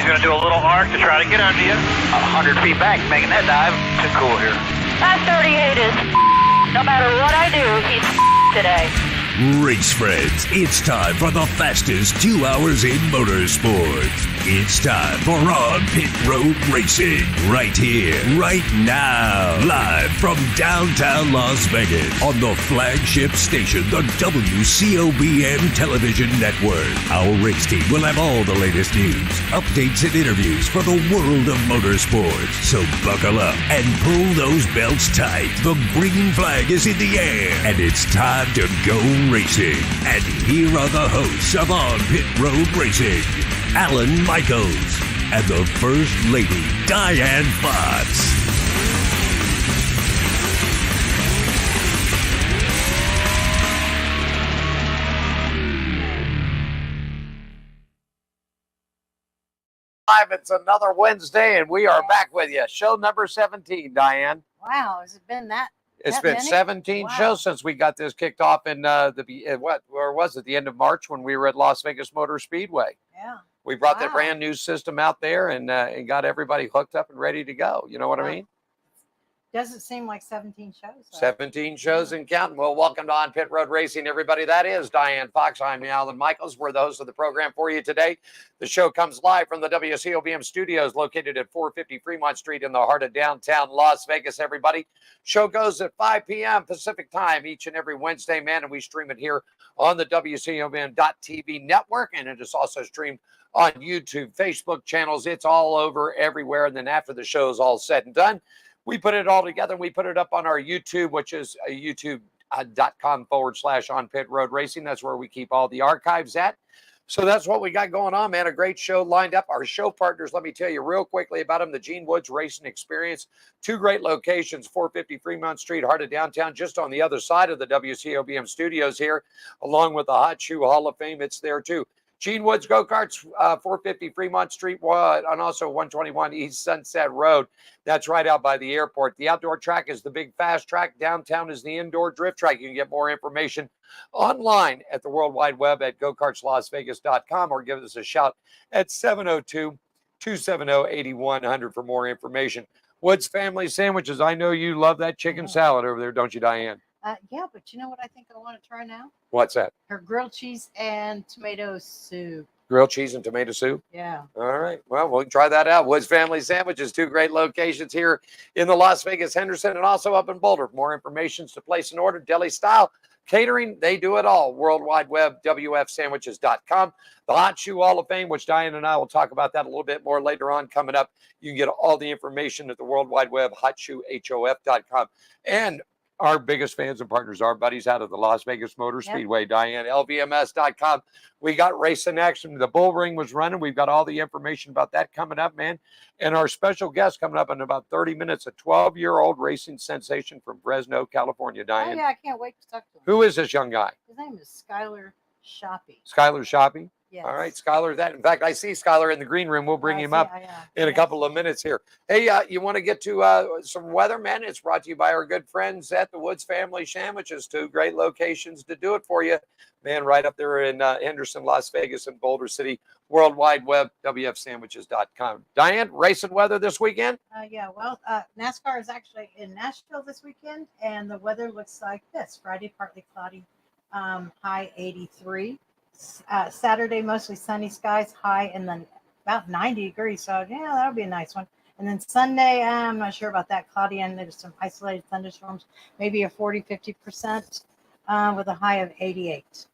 He's going to do a little arc to try to get under you. 100 feet back, making that dive. Too cool here. That 38 is no matter what I do, he's today. Race friends, it's time for the fastest 2 hours in motorsports. It's time for On Pit Road Racing, right here, right now, live from downtown Las Vegas on the flagship station, the WCOBM Television Network. Our race team will have all the latest news, updates, and interviews for the world of motorsports. So buckle up and pull those belts tight. The green flag is in the air, and it's time to go racing. And here are the hosts of On Pit Road Racing, Alan Michaels and the First Lady, Diane Fox. It's another Wednesday, and we are back with you. Show number 17, Diane. Wow, has it been that? It's that been many? 17 Wow. shows since we got this kicked off in where was it? The end of March when we were at Las Vegas Motor Speedway. Yeah. We brought that Wow. brand new system out there and got everybody hooked up and ready to go. You know what I mean? Doesn't seem like 17 shows. Though. 17 shows and counting. Well, welcome to On Pit Road Racing, everybody. That is Diane Fox. I'm Alan Michaels. We're the host of the program for you today. The show comes live from the WCOBM studios located at 450 Fremont Street in the heart of downtown Las Vegas, everybody. Show goes at 5 p.m. Pacific time each and every Wednesday, man, and we stream it here on the WCOBM.TV network, and it is also streamed on YouTube, Facebook channels. It's all over everywhere, and then after the show is all said and done, we put it all together and we put it up on our YouTube, which is youtube.com/On Pit Road Racing. That's where we keep all the archives at. So that's what we got going on, man. A great show lined up. Our show partners, let me tell you real quickly about them. The Gene Woods Racing Experience. 2 great locations, 450 Fremont Street, heart of downtown, just on the other side of the WCOBM studios here, along with the Hot Shoe Hall of Fame. It's there too. Gene Woods Go-Karts, 450 Fremont Street, and also 121 East Sunset Road. That's right out by the airport. The outdoor track is the big fast track. Downtown is the indoor drift track. You can get more information online at the World Wide Web at gokartslasvegas.com or give us a shout at 702-270-8100 for more information. Woods Family Sandwiches. I know you love that chicken salad over there, don't you, Diane? Yeah, but you know what I think I want to try now? What's that? Her grilled cheese and tomato soup. Grilled cheese and tomato soup? Yeah. All right. Well, we can try that out. Woods Family Sandwiches, 2 great locations here in the Las Vegas Henderson and also up in Boulder. For more information to place an order, deli style catering, they do it all. World Wide Web, WFSandwiches.com. The Hot Shoe Hall of Fame, which Diane and I will talk about that a little bit more later on coming up. You can get all the information at the World Wide Web, hotshoehof.com. And our biggest fans and partners, our buddies out of the Las Vegas Motor Speedway, Diane, LVMS.com. We got racing action. The bull ring was running. We've got all the information about that coming up, man. And our special guest coming up in about 30 minutes, a 12-year-old racing sensation from Fresno, California, Diane. Oh, yeah, I can't wait to talk to him. Who is this young guy? His name is Skylar Shoppy. Skylar Shoppy? Yes. All right, Skylar. In fact, I see Skylar in the green room. We'll bring him up in a couple of minutes here. Hey, you want to get to some weather, man? It's brought to you by our good friends at the Woods Family Sandwiches. 2 great locations to do it for you, man. Right up there in Henderson, Las Vegas, and Boulder City. World Wide Web, WFSandwiches.com. Diane, racing weather this weekend? Yeah, well, NASCAR is actually in Nashville this weekend, and the weather looks like this. Friday, partly cloudy, high 83. Saturday, mostly sunny skies, high and then about 90 degrees. So, yeah, that'll be a nice one. And then Sunday, I'm not sure about that, cloudy, and there's some isolated thunderstorms, maybe a 40-50% with a high of 88.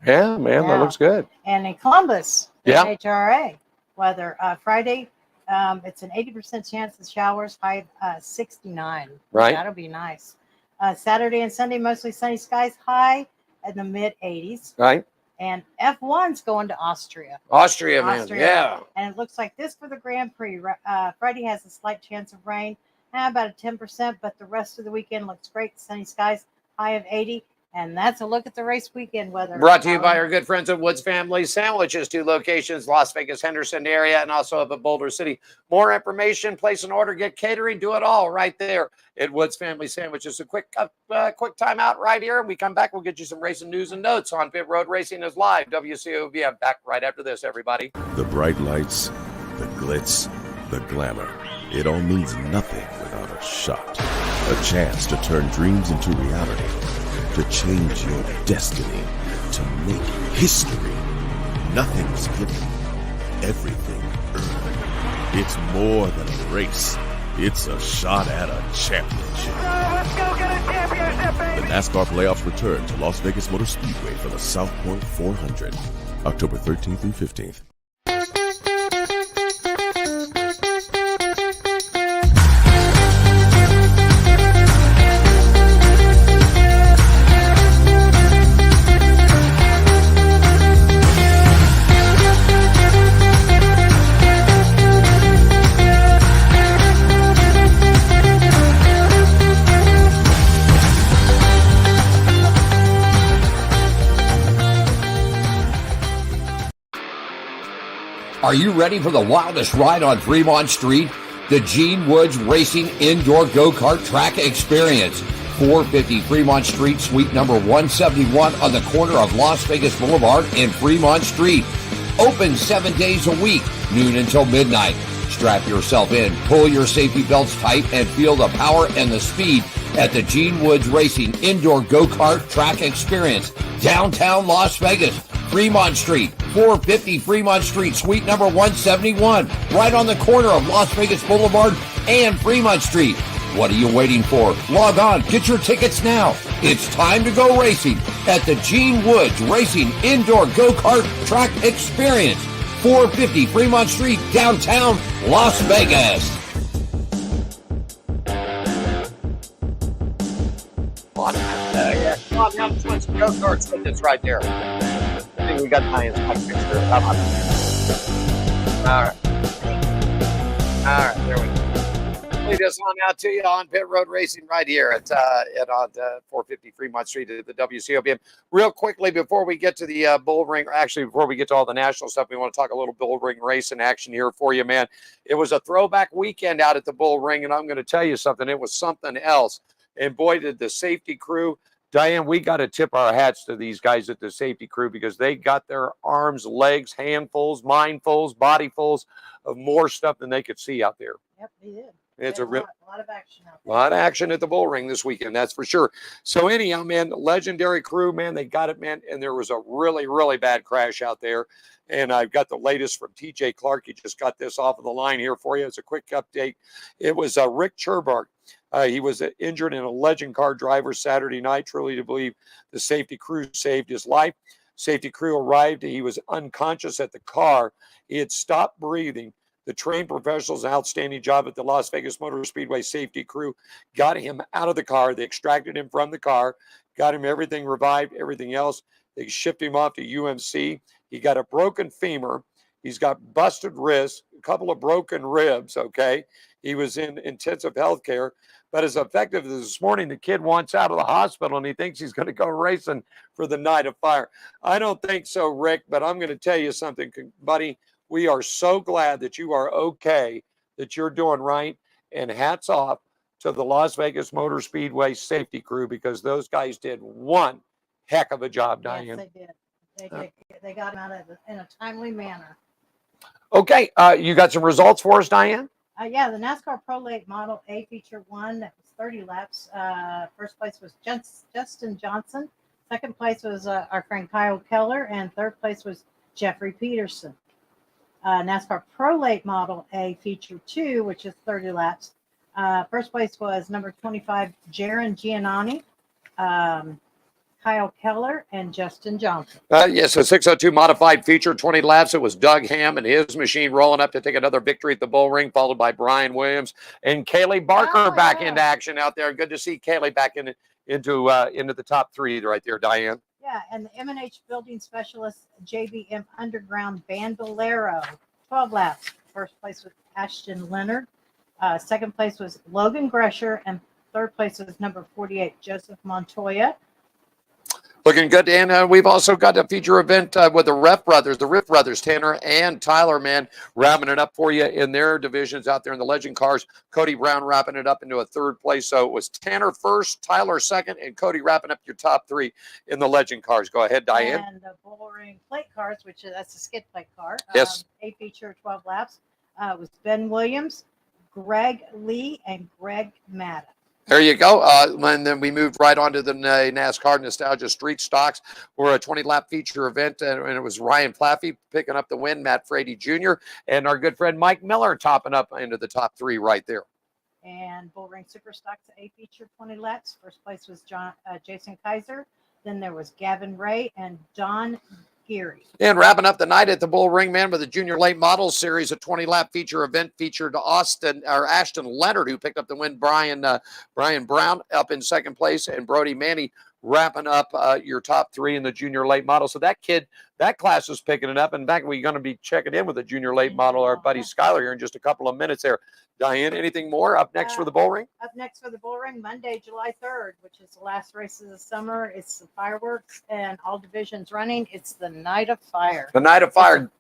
Yeah, man, that looks good. And in Columbus, NHRA weather, Friday, it's an 80% chance of showers, high 69. Right. That'll be nice. Saturday and Sunday, mostly sunny skies, high in the mid-80s. Right. And F1's going to Austria. Austria, man. Yeah. And it looks like this for the Grand Prix. Friday has a slight chance of rain, about a 10%, but the rest of the weekend looks great. Sunny skies, high of 80. And that's a look at the race weekend weather. Brought to you by our good friends at Woods Family Sandwiches, 2 locations, Las Vegas, Henderson area, and also up at Boulder City. More information, place an order, get catering, do it all right there at Woods Family Sandwiches. A quick time out right here, and we come back, we'll get you some racing news and notes on Pit Road Racing is live. WCOBM back right after this, everybody. The bright lights, glitz, the glamour. It all means nothing without a shot. A chance to turn dreams into reality. To change your destiny. To make history. Nothing's given. Everything earned. It's more than a race. It's a shot at a championship. Let's go get a championship, The baby! NASCAR playoffs return to Las Vegas Motor Speedway for the South Point 400, October 13th through 15th. Are you ready for the wildest ride on Fremont Street? The Gene Woods Racing Indoor Go-Kart Track Experience. 450 Fremont Street, suite number 171 on the corner of Las Vegas Boulevard and Fremont Street. Open 7 days a week, noon until midnight. Strap yourself in, pull your safety belts tight, and feel the power and the speed at the Gene Woods Racing Indoor Go-Kart Track Experience. Downtown Las Vegas. Fremont Street, 450 Fremont Street, suite number 171, right on the corner of Las Vegas Boulevard and Fremont Street. What are you waiting for? Log on, get your tickets now. It's time to go racing at the Gene Woods Racing Indoor Go-Kart Track Experience, 450 Fremont Street, downtown Las Vegas. Come on, come on, now switch some go-karts with this right there. I think we got Diane's mic fixed there. Come on. All right, there we go. Lead us on out to you on Pit Road Racing right here at 450 Fremont Street at the WCOBM. Real quickly, before we get to the bull ring, or actually before we get to all the national stuff, we want to talk a little bull ring racing action here for you, man. It was a throwback weekend out at the bull ring, and I'm going to tell you something. It was something else. And boy, did the safety crew, Diane, we got to tip our hats to these guys at the safety crew because they got their arms, legs, handfuls, mindfuls, bodyfuls of more stuff than they could see out there. Yep, they did. It's They a had lot of action out A there. lot of action at the bull ring this weekend, that's for sure. So anyhow, man, legendary crew, man, they got it, man. And there was a really, really bad crash out there. And I've got the latest from TJ Clark. He just got this off of the line here for you. It's a quick update. It was Rick Cherbark. He was injured in a legend car driver Saturday night. Truly to believe the safety crew saved his life. Safety crew arrived. He was unconscious at the car. He had stopped breathing. The trained professionals, an outstanding job at the Las Vegas Motor Speedway safety crew, got him out of the car. They extracted him from the car, got him everything revived, everything else. They shipped him off to UMC. He got a broken femur. He's got busted wrists, a couple of broken ribs, okay? He was in intensive health care. But as effective as this morning, the kid wants out of the hospital and he thinks he's going to go racing for the night of fire. I don't think so, Rick, but I'm going to tell you something, buddy. We are so glad that you are okay, that you're doing right, and hats off to the Las Vegas Motor Speedway safety crew because those guys did one heck of a job, Diane. Yes, they did. They did. They got him out of in a timely manner. Okay, you got some results for us, Diane? Yeah, the NASCAR Pro Late Model A Feature 1, that was 30 laps. First place was Justin Johnson. Second place was our friend Kyle Keller. And third place was Jeffrey Peterson. NASCAR Pro Late Model A Feature 2, which is 30 laps. First place was number 25, Jaron Giannani, Kyle Keller, and Justin Johnson. Yes, a 602 modified feature, 20 laps. It was Doug Ham and his machine rolling up to take another victory at the bull ring, followed by Brian Williams and Kaylee Barker back into action out there. Good to see Kaylee back into the top three right there, Diane. Yeah, and the M&H Building Specialist JBM Underground Bandolero, 12 laps. First place was Ashton Leonard. Second place was Logan Gresher. And third place was number 48, Joseph Montoya. Looking good. And we've also got a feature event with the Riff Brothers, Tanner and Tyler, man, wrapping it up for you in their divisions out there in the Legend cars. Cody Brown wrapping it up into a third place. So it was Tanner first, Tyler second, and Cody wrapping up your top three in the Legend cars. Go ahead, Diane. And the Bull Ring Plate cars, that's a skid plate car. Yes. A feature, 12 laps. It was Ben Williams, Greg Lee, and Greg Madden. There you go. And then we moved right on to the NASCAR Nostalgia Street Stocks for a 20-lap feature event, and it was Ryan Plaffey picking up the win, Matt Frady Jr., and our good friend Mike Miller topping up into the top three right there. And Bullring Super Stocks A feature 20 laps. First place was Jason Kaiser. Then there was Gavin Ray and Don Geary. And wrapping up the night at the Bull Ring, man, with the Junior Late Models Series, a 20-lap feature event featured Ashton Leonard, who picked up the win. Brian Brown up in second place, and Brody Manny wrapping up your top three in the Junior Late Model. So that class is picking it up. In fact, we're going to be checking in with the Junior Late Model, our buddy Skyler, here in just a couple of minutes there. Diane, anything more up next for the Bull Ring? Up next for the Bull Ring, Monday, July 3rd, which is the last race of the summer. It's the fireworks and all divisions running. It's the Night of Fire. The Night of Fire.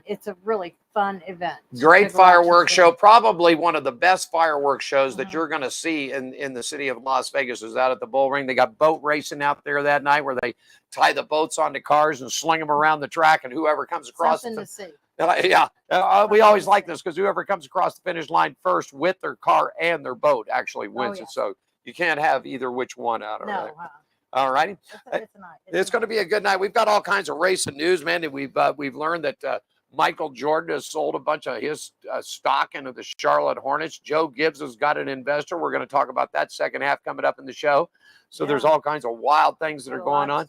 It's a really fun event. Great fireworks show. Probably one of the best fireworks shows that you're going to see in the city of Las Vegas is out at the Bull Ring. They got boat racing out there that night where they tie the boats onto cars and sling them around the track, and whoever comes across Something to see. We always like this because whoever comes across the finish line first with their car and their boat actually wins it. So you can't have either which one out of it. All righty. It's going to be a good night. We've got all kinds of racing news, man. And we've learned that Michael Jordan has sold a bunch of his stock into the Charlotte Hornets. Joe Gibbs has got an investor. We're going to talk about that second half coming up in the show. So there's all kinds of wild things that are going on.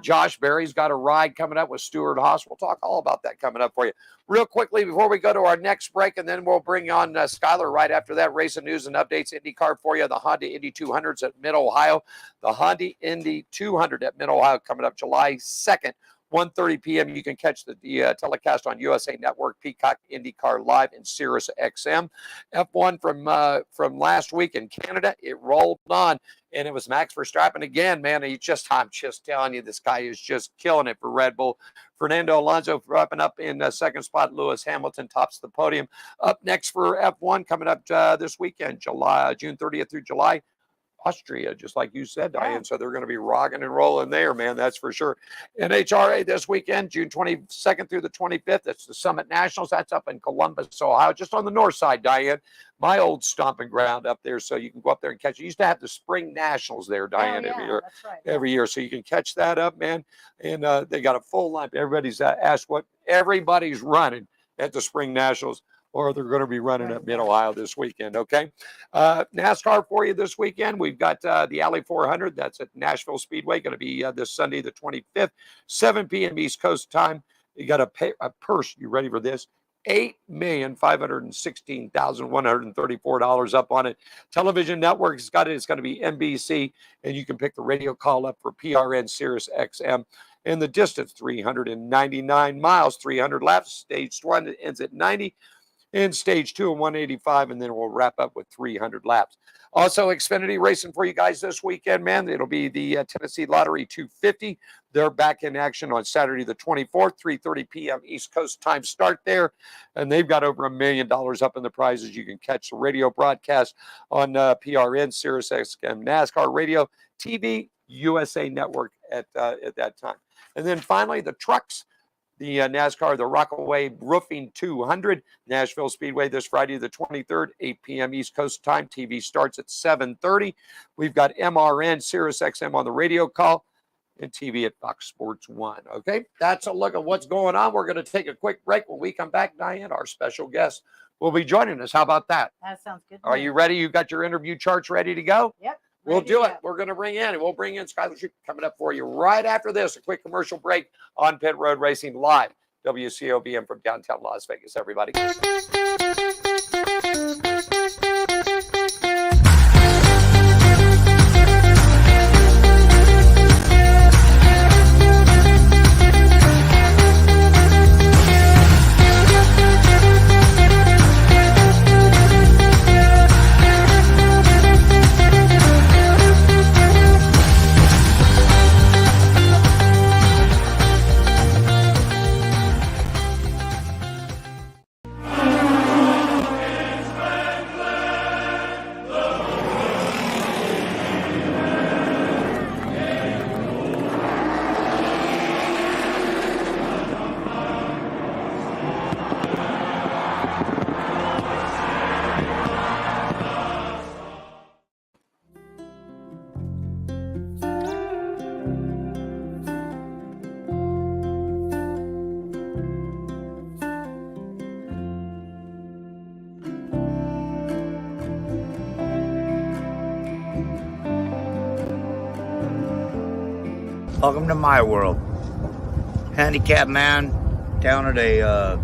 Josh Berry's got a ride coming up with Stuart Haas. We'll talk all about that coming up for you. Real quickly before we go to our next break, and then we'll bring on Skyler right after that. Racing news and updates, IndyCar for you. The Honda Indy 200s at Mid-Ohio. The Honda Indy 200 at Mid-Ohio coming up July 2nd. 1:30 p.m. You can catch the telecast on USA Network, Peacock, IndyCar Live, and Sirius XM. F1 from last week in Canada, it rolled on, and it was Max Verstappen again, man. I'm just telling you, this guy is just killing it for Red Bull. Fernando Alonso wrapping up in second spot. Lewis Hamilton tops the podium. Up next for F1 coming up this weekend, June 30th through July. Austria, just like you said, Diane. So they're going to be rocking and rolling there, man. That's for sure. NHRA this weekend, June 22nd through the 25th. That's the Summit Nationals. That's up in Columbus, Ohio, just on the north side, Diane. My old stomping ground up there. So you can go up there and catch it. You used to have the Spring Nationals there, Diane, every year. That's right. Every year. So you can catch that up, man. And they got a full line. Everybody's asked what everybody's running at the Spring Nationals, or they're going to be running at Mid-Ohio this weekend, okay? NASCAR for you this weekend. We've got the Alley 400. That's at Nashville Speedway. Going to be this Sunday, the 25th, 7 p.m. East Coast time. You got a purse. You ready for this? $8,516,134 up on it. Television network has got it. It's going to be NBC, and you can pick the radio call up for PRN Sirius XM. And the distance, 399 miles, 300 laps. Stage 1 ends at 90. In stage 2 and 185, and then we'll wrap up with 300 laps. Also, Xfinity racing for you guys this weekend, man. It'll be the Tennessee Lottery 250. They're back in action on Saturday the 24th, 3:30 p.m. East Coast time start there. And they've got over $1 million up in the prizes. You can catch the radio broadcast on PRN, Sirius XM, NASCAR Radio, TV, USA Network at that time. And then finally, the trucks. The NASCAR, the Rockaway Roofing 200, Nashville Speedway this Friday, the 23rd, 8 p.m. East Coast time. TV starts at 7:30. We've got MRN, Sirius XM on the radio call, and TV at Fox Sports 1. Okay, that's a look at what's going on. We're going to take a quick break. When we come back, Diane, our special guest, will be joining us. How about that? That sounds good. Are you ready? You got your interview charts ready to go? Yep. We'll do it. We're going to bring in, and we'll bring in Skyler Shoup coming up for you right after this. A quick commercial break on Pit Road Racing Live. WCOVM from downtown Las Vegas, everybody. Welcome to my world. Handicapped man down at a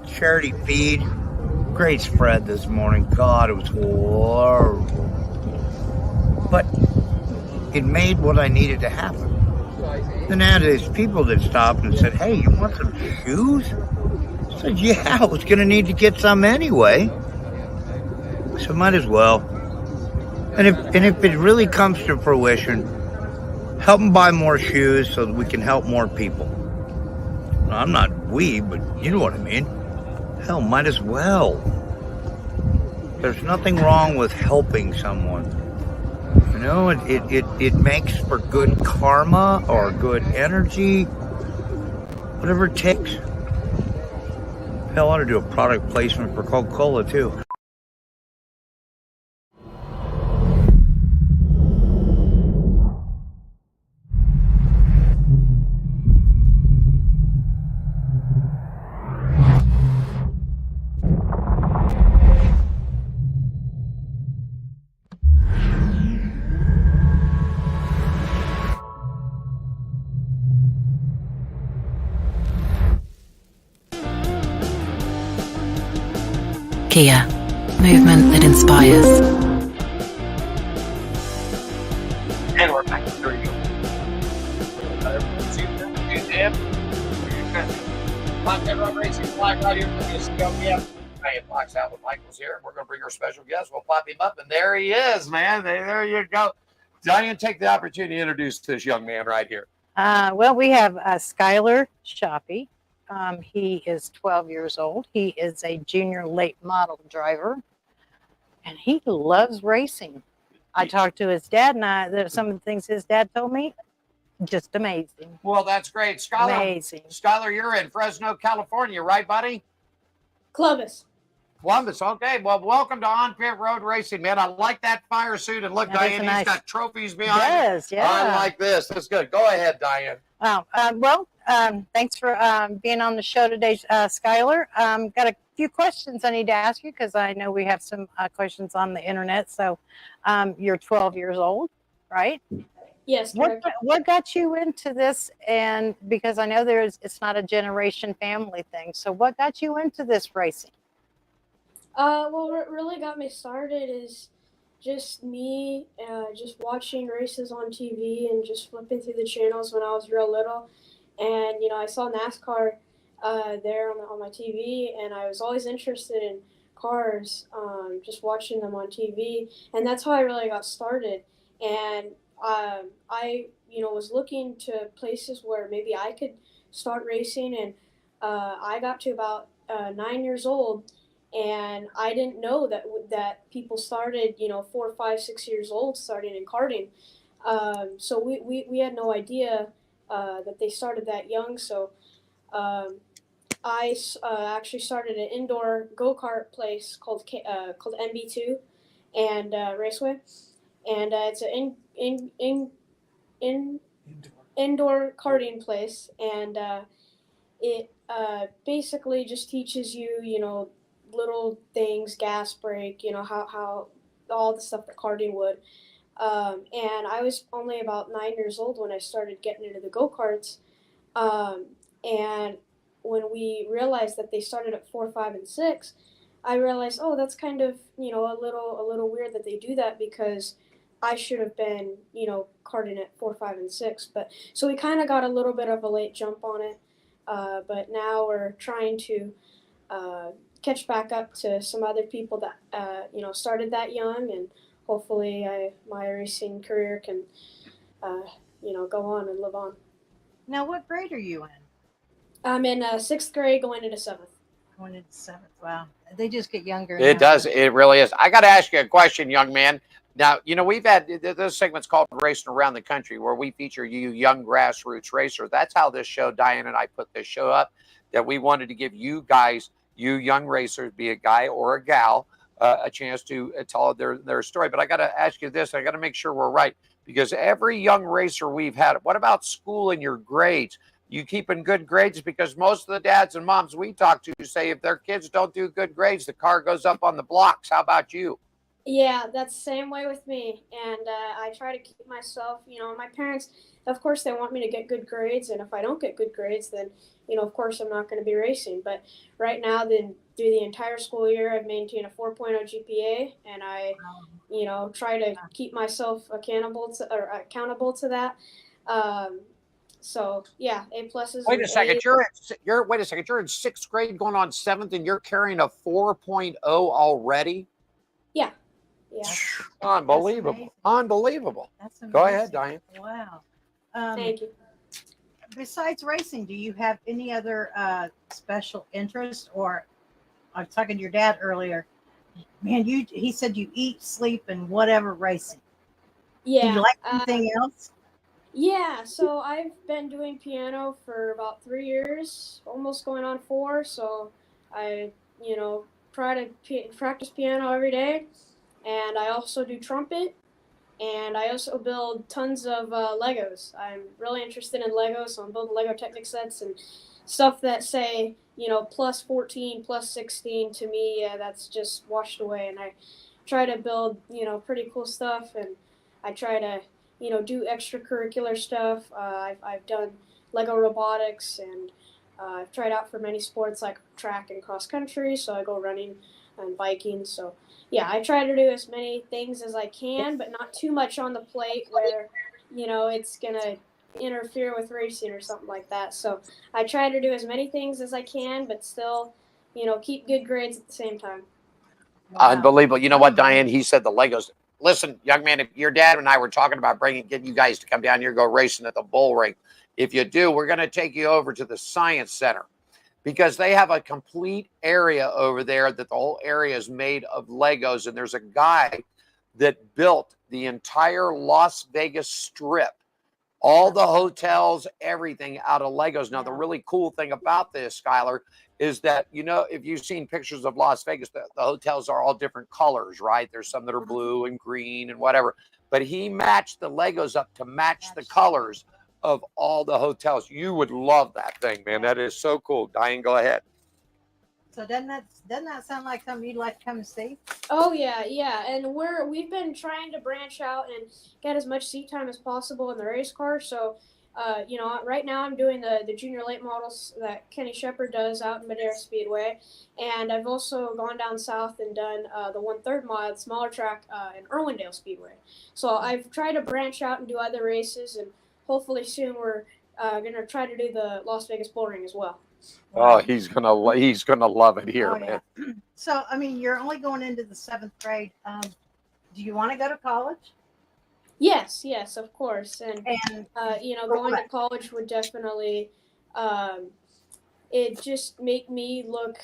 charity feed. Great spread this morning. God, it was horrible. But it made what I needed to happen. Then I had these people that stopped and said, hey, you want some shoes? I said, yeah, I was going to need to get some anyway. So might as well. And if it really comes to fruition, help them buy more shoes so that we can help more people. I'm not we, but you know what I mean. Hell, might as well. There's nothing wrong with helping someone. You know, it makes for good karma or good energy, whatever it takes. Hell, I ought to do a product placement for Coca-Cola too. Kia, movement that inspires. And we're back. There you go. Road Racing flag right here from the SCLPF. Ryan Fox out with Michael's here. We're going to bring our special guest. We'll pop him up, and there he is, man. There you go. Diane, take the opportunity to introduce this young man right here. Well, we have Skylar Shoppy. He is 12 years old. He is a junior late model driver, and he loves racing. I talked to his dad, and there's some of the things his dad told me, just amazing. Well, that's great. Skylar, Amazing. Skylar, you're in Fresno, California, right, buddy? Columbus. Columbus, okay. Well, welcome to On Pit Road Racing, man. I like that fire suit. And look, That is Diane, nice. he's got trophies behind Yes, him. yeah. I like this. That's good. Go ahead, Diane. Thanks for being on the show today, Skylar. Got a few questions I need to ask you because I know we have some questions on the internet. So you're 12 years old, right? Yes, What, correct. what got you into this? And because I know it's not a generation family thing. So what got you into this racing? Well, what really got me started is just me just watching races on TV and just flipping through the channels when I was real little. And, you know, I saw NASCAR there on my TV, and I was always interested in cars, just watching them on TV. And that's how I really got started. And I, you know, was looking to places where maybe I could start racing. And I got to about 9 years old, and I didn't know that people started, you know, 4, 5, 6 years old starting in karting. So we had no idea that they started that young. So I actually started an indoor go-kart place called MB2 and Raceway, and it's an indoor karting place, and it basically just teaches you, you know, little things, gas brake, you know, how all the stuff that karting would. And I was only about 9 years old when I started getting into the go-karts. And when we realized that they started at 4, 5, and 6, I realized, oh, that's kind of, you know, a little weird that they do that, because I should have been, you know, karting at 4, 5, and 6. But so we kind of got a little bit of a late jump on it. But now we're trying to catch back up to some other people that, you know, started that young, and hopefully my racing career can, you know, go on and live on. Now, what grade are you in? I'm in 6th grade going into 7th. Going into 7th. Wow. They just get younger. and It younger. does. It really is. I got to ask you a question, young man. Now, you know, we've had this segment's called Racing Around the Country, where we feature you young grassroots racers. That's how this show, Diane and I put this show up, that we wanted to give you guys, you young racers, be a guy or a gal, a chance to tell their story. But I got to ask you this. I got to make sure we're right, because every young racer we've had, what about school and your grades? You keeping good grades? Because most of the dads and moms we talk to say if their kids don't do good grades, the car goes up on the blocks. How about you? Yeah, that's the same way with me. And I try to keep myself, my parents, of course, they want me to get good grades. And if I don't get good grades, then, of course, I'm not going to be racing. But right now, then through the entire school year, I've maintained a 4.0 GPA. And I, try to keep myself accountable to that. So yeah, A pluses. Wait a second. Wait a second. You're in 6th grade going on 7th and you're carrying a 4.0 already? Yeah. Yeah. Unbelievable. Unbelievable. That's amazing. Go ahead, Diane. Wow. Thank you. Besides racing, do you have any other special interest? Or I was talking to your dad earlier. Man, he said you eat, sleep, and whatever racing. Yeah. Do you like anything else? Yeah, so I've been doing piano for about 3 years, almost going on 4. So I, try to practice piano every day. And I also do trumpet. And I also build tons of Legos. I'm really interested in Legos, so I'm building Lego Technic sets and stuff that say, plus 14, plus 16. To me, that's just washed away. And I try to build, pretty cool stuff. And I try to, do extracurricular stuff. I've done Lego robotics, and I've tried out for many sports like track and cross country. So I go running and biking. So yeah, I try to do as many things as I can, but not too much on the plate where, it's going to interfere with racing or something like that. So I try to do as many things as I can, but still, keep good grades at the same time. Wow. Unbelievable. You know what, Diane? He said the Legos. Listen, young man, if your dad and I were talking about getting you guys to come down here, go racing at the bull ring. If you do, we're going to take you over to the Science Center, because they have a complete area over there that the whole area is made of Legos. And there's a guy that built the entire Las Vegas Strip, all the hotels, everything out of Legos. Now, the really cool thing about this, Skylar, is that, if you've seen pictures of Las Vegas, the hotels are all different colors, right? There's some that are blue and green and whatever. But he matched the Legos up to match the colors of all the hotels. You would love that thing, man. That is so cool. Diane, go ahead. So doesn't that sound like something you'd like to come and see? Oh yeah, and we've been trying to branch out and get as much seat time as possible in the race car. So, right now I'm doing the junior late models that Kenny Shepard does out in Madera Speedway, and I've also gone down south and done the 1/3 mile, the smaller track in Irwindale Speedway. So I've tried to branch out and do other races, and hopefully soon we're going to try to do the Las Vegas Bull Ring as well. Oh, he's gonna love it here, man. Yeah. So, you're only going into the 7th grade. Do you want to go to college? Yes, of course. And going to college would definitely, it just make me look,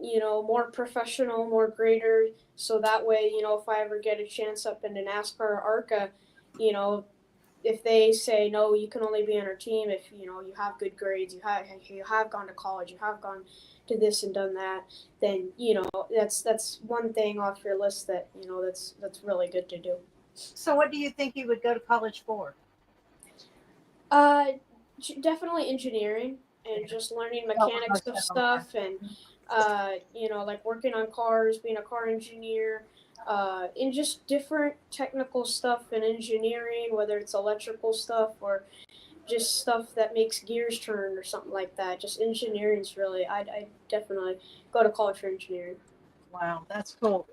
more professional, more greater. So that way, if I ever get a chance up into NASCAR or ARCA, if they say, no, you can only be on our team if, you have good grades, you have gone to college, you have gone to this and done that, then, that's one thing off your list that, that's really good to do. So what do you think you would go to college for? Definitely engineering and just learning mechanics of stuff and, like working on cars, being a car engineer, and just different technical stuff in engineering, whether it's electrical stuff or just stuff that makes gears turn or something like that. Just engineering is really, I'd definitely go to college for engineering. Wow, that's cool.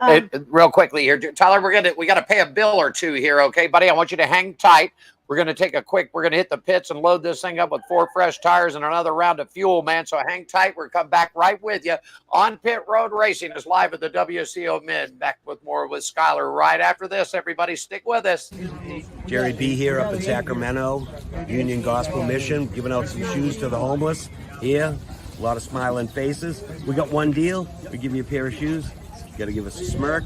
Real quickly here, Tyler, we got to pay a bill or two here, okay, buddy? I want you to hang tight. We're going to hit the pits and load this thing up with 4 fresh tires and another round of fuel, man. So hang tight. We're coming back right with you on Pit Road Racing is live at the WCO Mid. Back with more with Skylar right after this. Everybody stick with us. Jerry B here up in Sacramento, Union Gospel Mission, giving out some shoes to the homeless here. A lot of smiling faces. We got one deal. We give you a pair of shoes. You got to give us a smirk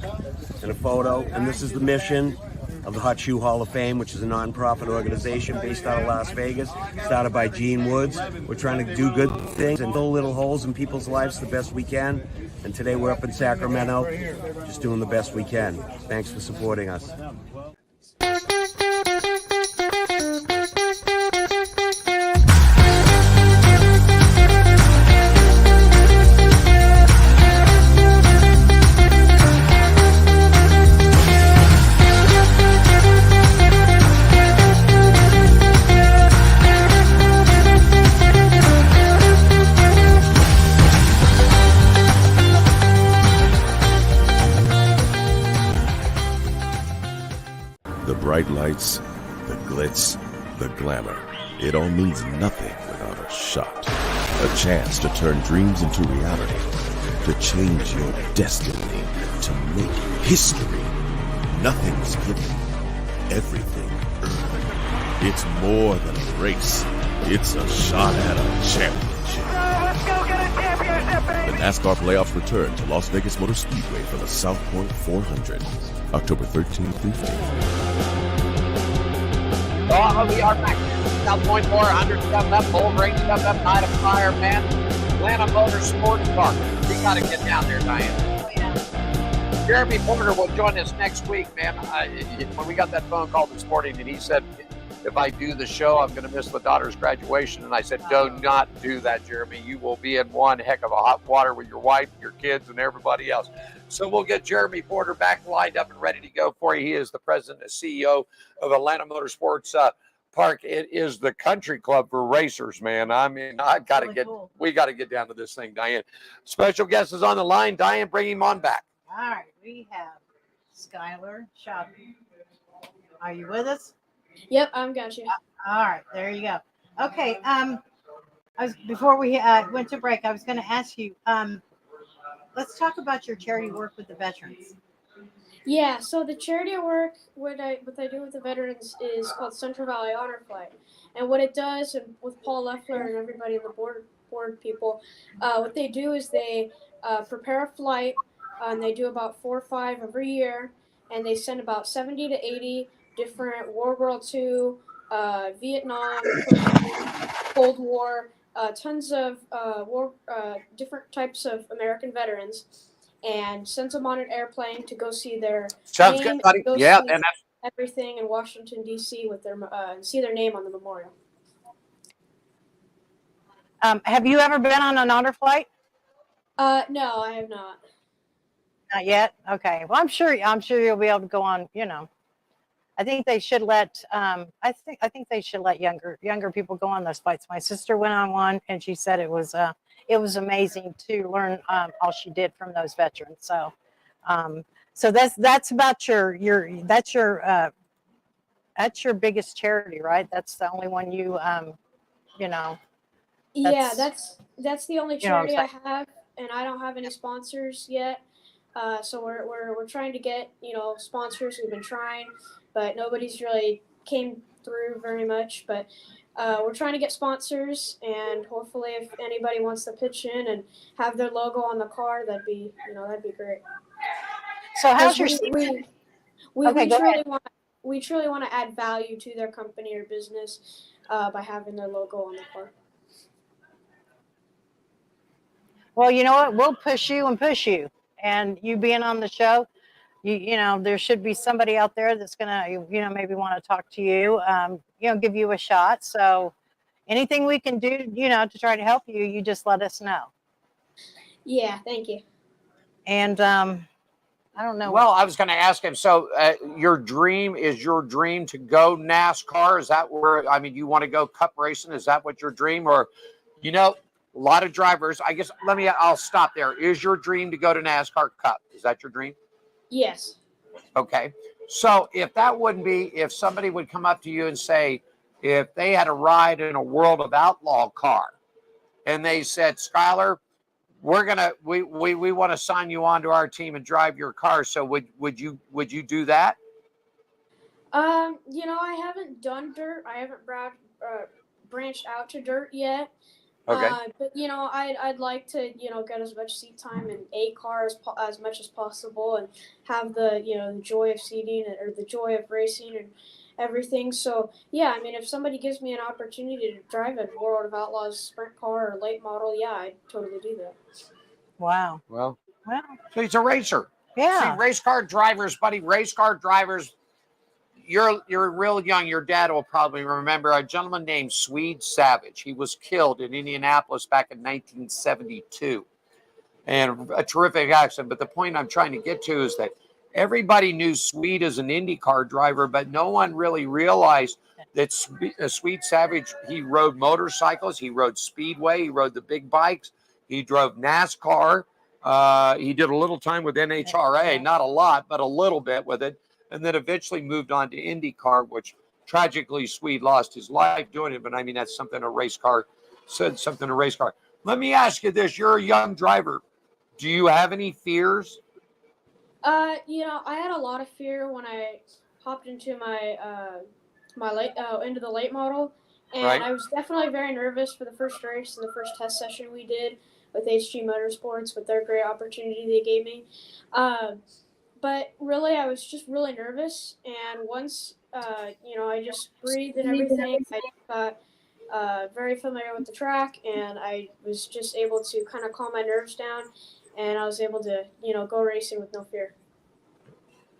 and a photo. And this is the mission of the Hot Shoe Hall of Fame, which is a non-profit organization based out of Las Vegas, started by Gene Woods. We're trying to do good things and fill little holes in people's lives the best we can. And today we're up in Sacramento, just doing the best we can. Thanks for supporting us. bright lights, the glitz, the glamour. It all means nothing without a shot. A chance to turn dreams into reality. To change your destiny. To make history. Nothing's given. Everything earned. It's more than a race. It's a shot at a championship. Let's go get a championship, baby! The NASCAR playoffs return to Las Vegas Motor Speedway for the South Point 400, October 13th through 15th. Oh, we are back. South Point 400 coming up, Bull Ring coming up, Night of Fire, man. Atlanta Motorsports Park. We got to get down there, Diane. Oh, yeah. Jeremy Porter will join us next week, man. When we got that phone call this morning, and he said, if I do the show, I'm going to miss my daughter's graduation. And I said, do not do that, Jeremy. You will be in one heck of a hot water with your wife, your kids, and everybody else. So we'll get Jeremy Porter back lined up and ready to go for you. He is the president and CEO of Atlanta Motorsports Park. It is the country club for racers, man. I mean, we got to get down to this thing, Diane. Special guest is on the line. Diane, bring him on back. All right, we have Skylar Shopping. Are you with us? Yep, I'm got you. All right, there you go. Okay, before we went to break, I was going to ask you, let's talk about your charity work with the veterans. Yeah, so the charity work, what I do with the veterans is called Central Valley Honor Flight. And what it does, and with Paul Leffler and everybody in the board people, what they do is they prepare a flight, and they do about 4 or 5 every year, and they send about 70 to 80 different World War II, Vietnam, Cold War, tons of different types of American veterans, and sends them on an airplane to go see their Sounds name, good, buddy. Yeah, and that's everything in Washington D.C. with their see their name on the memorial. Have you ever been on an honor flight? No, I have not. Not yet. Okay. Well, I'm sure you'll be able to go on. You know, I think they should let. I think they should let younger people go on those flights. My sister went on one, and she said it was amazing to learn all she did from those veterans. So, so that's about your biggest charity, right? That's the only one you know. Yeah, that's the only charity I have, and I don't have any sponsors yet. So we're trying to get sponsors. We've been trying, but nobody's really came through very much. But we're trying to get sponsors, and hopefully, if anybody wants to pitch in and have their logo on the car, that'd be great. So how's your we truly want to add value to their company or business by having their logo on the car. Well, you know what? We'll push you, and you being on the show, you know, there should be somebody out there that's gonna, maybe want to talk to you, give you a shot. So anything we can do, to try to help you, you just let us know. Yeah, thank you. And I don't know. Well, I was going to ask him. So, your dream to go NASCAR? Is that where? I mean, you want to go Cup racing? Is that what your dream? Or, a lot of drivers. I guess I'll stop there. Is your dream to go to NASCAR Cup? Is that your dream? Yes. Okay. So, if somebody would come up to you and say, if they had a ride in a World of Outlaw car, and they said, Skylar, we want to sign you onto our team and drive your car. So would you do that? I haven't done dirt. I haven't branched out to dirt yet. Okay. But I'd like to get as much seat time in a car as much as possible, and have the the joy of seating or the joy of racing and everything. So yeah, I mean, if somebody gives me an opportunity to drive a World of Outlaws sprint car or late model, yeah, I'd totally do that. Wow. Well, so he's a racer. Yeah. See, race car drivers, you're real young. Your dad will probably remember a gentleman named Swede Savage. He was killed in Indianapolis back in 1972, and a terrific accident. But the point I'm trying to get to is that everybody knew Swede as an IndyCar driver, but no one really realized that Swede Savage, he rode motorcycles, he rode Speedway, he rode the big bikes, he drove NASCAR. He did a little time with NHRA, not a lot, but a little bit with it. and then eventually moved on to IndyCar, which tragically Swede lost his life doing it. But I mean, that's something a race car said, something a race car. Let me ask you this. You're a young driver. Do you have any fears? I had a lot of fear when I hopped into my into the late model, and Right. I was definitely very nervous for the first race and the first test session we did with HG Motorsports with their great opportunity they gave me. But really, I was just really nervous, and once I just breathed and everything, I got very familiar with the track, and I was just able to kind of calm my nerves down, and I was able to go racing with no fear.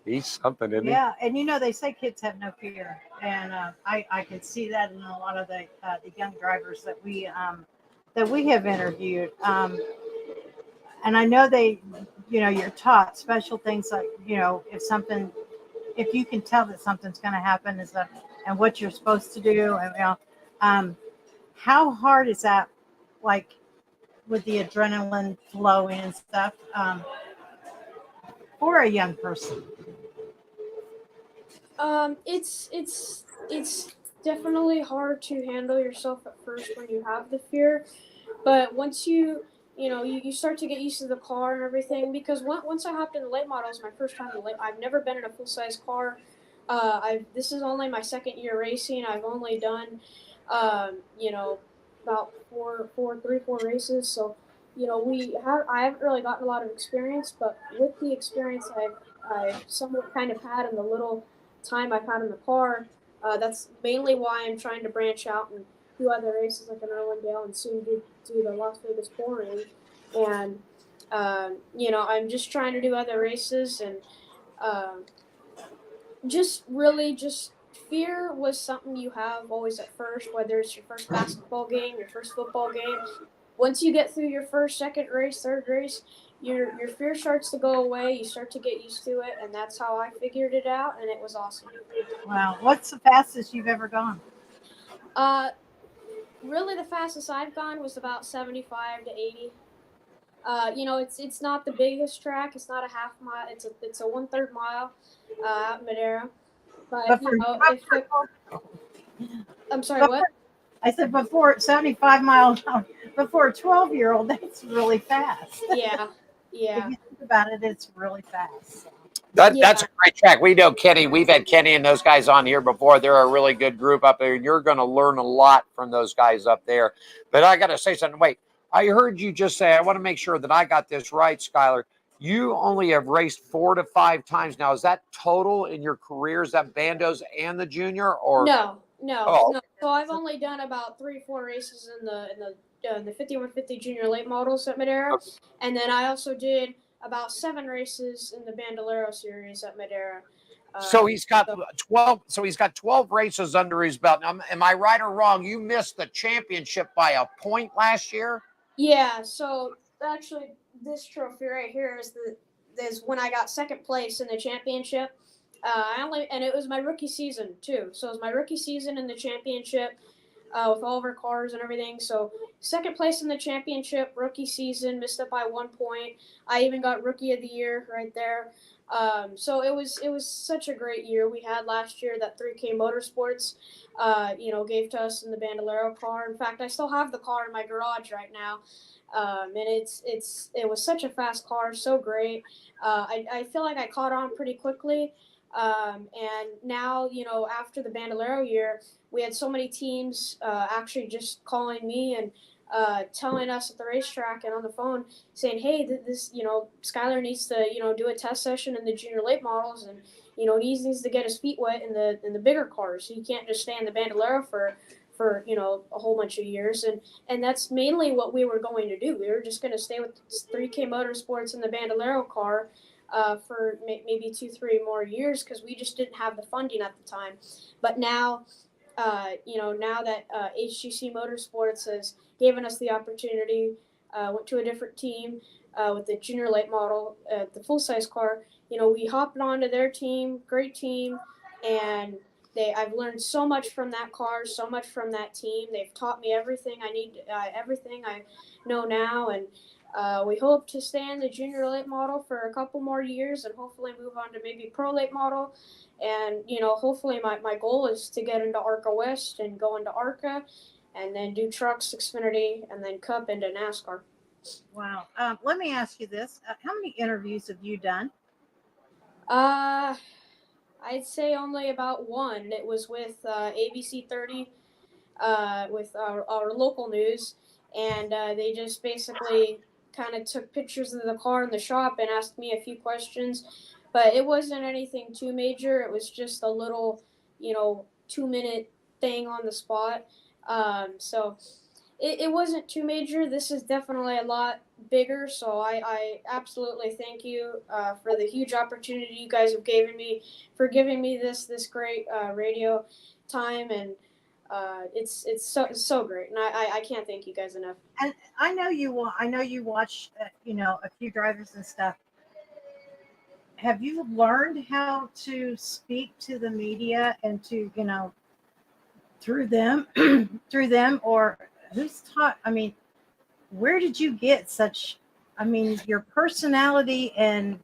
He's something, isn't he? Yeah, and they say kids have no fear, and I can see that in a lot of the young drivers that we have interviewed. And I know you're taught special things like if you can tell that something's going to happen and what you're supposed to do, and how hard is that, like with the adrenaline flowing and stuff, for a young person? It's definitely hard to handle yourself at first when you have the fear, but once you start to get used to the car and everything, because once I hopped in the late models, my first time in the late, I've never been in a full-size car. This is only my second year racing. I've only done about three, four races, so I haven't really gotten a lot of experience, but with the experience I've somewhat kind of had in the little time I've had in the car, that's mainly why I'm trying to branch out and do other races like in Irwindale and soon do the Las Vegas Bull Ring. And I'm just trying to do other races, and just fear was something you have always at first, whether it's your first basketball game, your first football game. Once you get through your first, second race, third race, your fear starts to go away. You start to get used to it, and that's how I figured it out, and it was awesome. Wow. What's the fastest you've ever gone? Really, the fastest I've gone was about 75 to 80. It's not the biggest track. It's not a half mile. It's a 1/3 mile out in Madera. But I'm sorry, what? I said before 75 miles before a 12-year-old. That's really fast. Yeah. If you think about it, it's really fast. That's a great track. We know Kenny. We've had Kenny and those guys on here before. They're a really good group up there, and you're going to learn a lot from those guys up there. But I got to say something. Wait, I heard you just say, I want to make sure that I got this right, Skylar. You only have raced 4 to 5 times now. Is that total in your career? Is that Bandos and the junior, or No. Oh. No. So I've only done about 3 or 4 races in the 5150 junior late models at Madera, Okay. and then I also did about 7 races in the Bandolero series at Madera. So he's got 12. So he's got 12 races under his belt. Now, am I right or wrong? You missed the championship by a point last year. Yeah. So actually, this trophy right here is when I got second place in the championship. And it was my rookie season too. So it was my rookie season in the championship with all of our cars and everything. So second place in the championship, rookie season, missed it by 1 point. I even got rookie of the year right there. So it was such a great year we had last year that 3K Motorsports, gave to us in the Bandolero car. In fact, I still have the car in my garage right now. And it was such a fast car, so great. I feel like I caught on pretty quickly. And now, after the Bandolero year, we had so many teams actually just calling me and telling us at the racetrack and on the phone saying, hey, this Skylar needs to, do a test session in the junior late models, and, he needs to get his feet wet in the bigger cars. He can't just stay in the Bandolero for a whole bunch of years. And that's mainly what we were going to do. We were just going to stay with 3K Motorsports in the Bandolero car for maybe 2-3 more years, because we just didn't have the funding at the time. But now, now that HGC Motorsports has given us the opportunity, went to a different team with the junior late model, the full-size car, we hopped onto their team, great team, and I've learned so much from that car, so much from that team. They've taught me everything I need, everything I know now, and We hope to stay in the junior late model for a couple more years and hopefully move on to maybe pro late model. And, hopefully my goal is to get into ARCA West and go into ARCA and then do trucks, Xfinity, and then Cup into NASCAR. Wow. Let me ask you this. How many interviews have you done? I'd say only about one. It was with ABC 30, with our local news, and they just basically kind of took pictures of the car in the shop and asked me a few questions, but it wasn't anything too major. It was just a little, 2-minute thing on the spot. So it wasn't too major. This is definitely a lot bigger, so I absolutely thank you for the huge opportunity you guys have given me, for giving me this great radio time, and it's so great, and I can't thank you guys enough. And I know you watch a few drivers and stuff. Have you learned how to speak to the media and to through them or who's taught? I mean, where did you get such? I mean, your personality and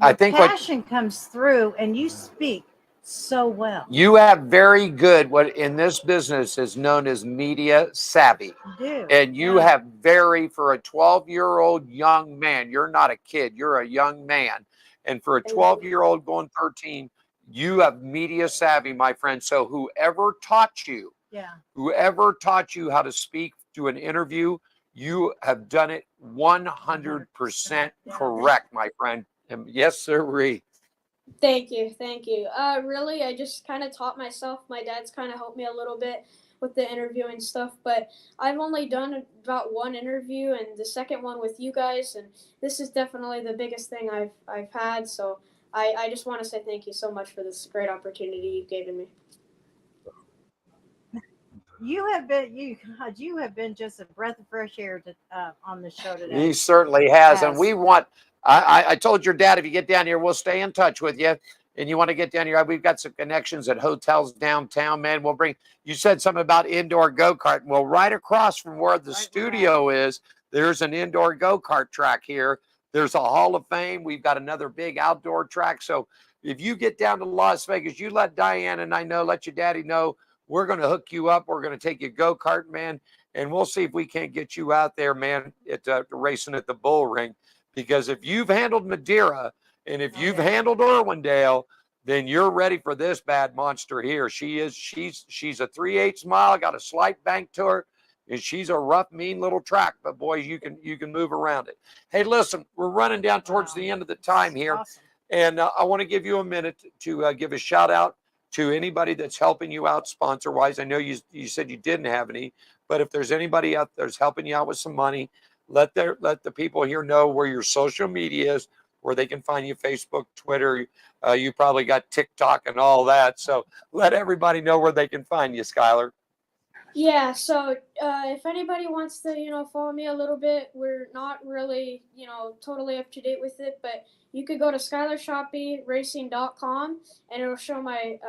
I think passion comes through, and you speak so well. You have very good, what in this business is known as media savvy. You do. And you have for a 12-year-old young man, you're not a kid, you're a young man. And for a 12-year-old going 13, you have media savvy, my friend. So whoever taught you how to speak to an interview, you have done it 100% correct, my friend. And yes, sir. Thank you. Really, I just kind of taught myself. My dad's kind of helped me a little bit with the interviewing stuff, but I've only done about one interview, and the second one with you guys, and this is definitely the biggest thing I've had. So I just want to say thank you so much for this great opportunity you've given me. You have been just a breath of fresh air on the show today. He certainly has, and we want. I told your dad, if you get down here, we'll stay in touch with you. And you want to get down here, we've got some connections at hotels downtown, man. We'll bring, you said something about indoor go-kart. Well, right across from where the studio is, there's an indoor go-kart track here. There's a Hall of Fame. We've got another big outdoor track. So if you get down to Las Vegas, you let Diane and I know, let your daddy know. We're going to hook you up. We're going to take you go-kart, man. And we'll see if we can't get you out there, man, at racing at the Bull Ring. Because if you've handled Madeira and if you've handled Irwindale, then you're ready for this bad monster here. She's a 3/8 mile, got a slight bank to her, and she's a rough, mean little track. But boy, you can move around it. Hey, listen, we're running down towards the end of the time here, and I want to give you a minute to give a shout out to anybody that's helping you out sponsor wise. I know you said you didn't have any, but if there's anybody out there that's helping you out with some money, let the people here know where your social media is, where they can find you, Facebook, Twitter. You probably got TikTok and all that. So let everybody know where they can find you, Skylar. Yeah, so if anybody wants to, follow me a little bit, we're not really, totally up to date with it, but you could go to SkylarShoppyRacing.com and it'll show my,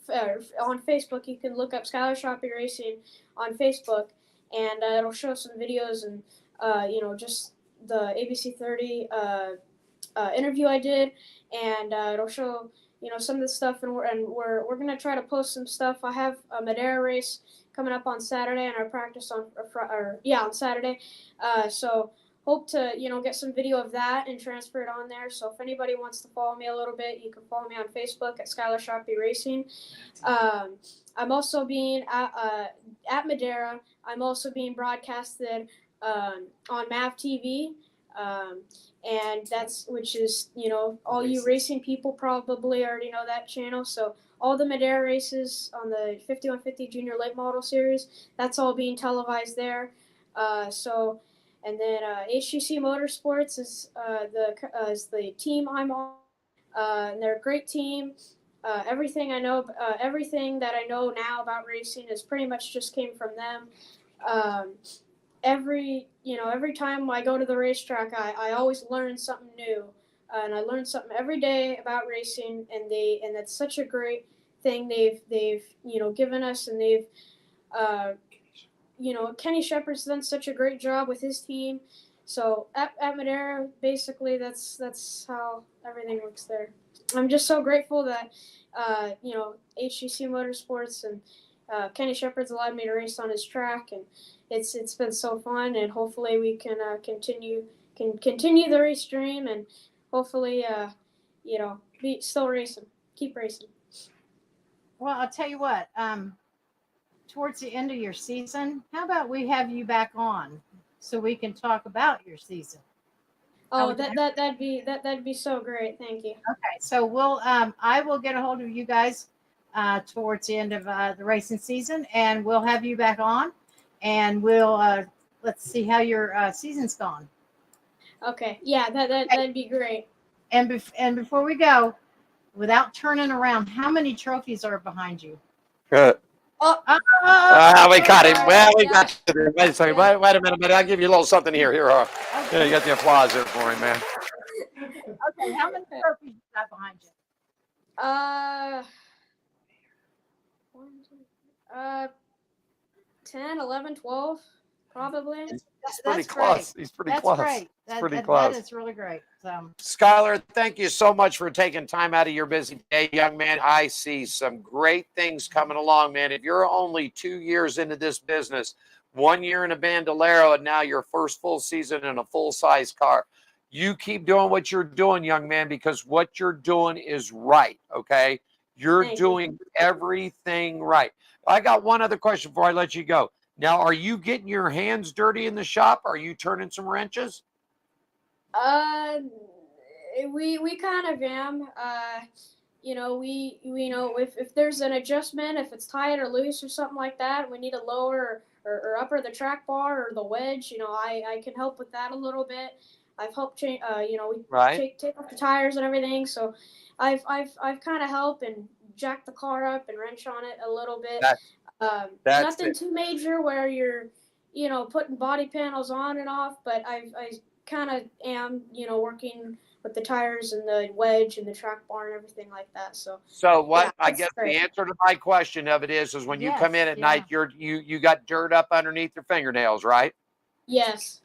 on Facebook, you can look up Skylar Shoppy Racing on Facebook, and it'll show some videos and, just the ABC 30 interview I did, and it'll show, some of the stuff, and we're going to try to post some stuff. I have a Madeira race coming up on Saturday, and our practice on Saturday. So hope to, get some video of that and transfer it on there. So if anybody wants to follow me a little bit, you can follow me on Facebook at Skylar Shoppy Racing. I'm also being at Madeira. I'm also being broadcasted on MAV TV. And which is, all you racing people probably already know that channel. So all the Madeira races on the 5150 Junior Late Model Series, that's all being televised there. And then HGC Motorsports is the team I'm on. And they're a great team. Everything that I know now about racing is pretty much just came from them. Every time I go to the racetrack, I always learn something new, and I learn something every day about racing, and that's such a great thing they've given us, and they've Kenny Shepard's done such a great job with his team, So at Madera, basically, that's how everything works there. I'm just so grateful that HGC Motorsports and Kenny Shepard's allowed me to race on his track, and it's been so fun. And hopefully we can continue the race dream, and hopefully be still racing, keep racing. Well, I'll tell you what. Towards the end of your season, how about we have you back on so we can talk about your season? Oh, that'd be so great. Thank you. Okay, so we'll I will get a hold of you guys towards the end of the racing season, and we'll have you back on, and we'll let's see how your season's gone. Okay, yeah, that'd be great. And before we go, without turning around, how many trophies are behind you? Good. Oh, we got him. Well, we got you. Wait a second. Wait a minute. I'll give you a little something here. Here, yeah, you got the applause there for him, man. Okay, how many trophies you got behind you? 10, 11, 12, probably. He's pretty close. He's pretty That's close. great. Pretty close. That is really great. So, Skylar, thank you so much for taking time out of your busy day, young man. I see some great things coming along, man. If you're only 2 years into this business, 1 year in a Bandolero, and now your first full season in a full-size car, you keep doing what you're doing, young man, because what you're doing is right, okay? You're doing everything right. I got one other question before I let you go. Now, are you getting your hands dirty in the shop? Are you turning some wrenches? We kind of am. We know if there's an adjustment, if it's tight or loose or something like that, we need to lower or upper the track bar or the wedge. I can help with that a little bit. I've helped change. Take off the tires and everything. So I've kind of helped and jack the car up and wrench on it a little bit. Nothing too major where you're, putting body panels on and off, but I kind of am, working with the tires and the wedge and the track bar and everything like that. So what yeah, I guess great. The answer to my question of it is when you come in at night, you got dirt up underneath your fingernails, right? Yes.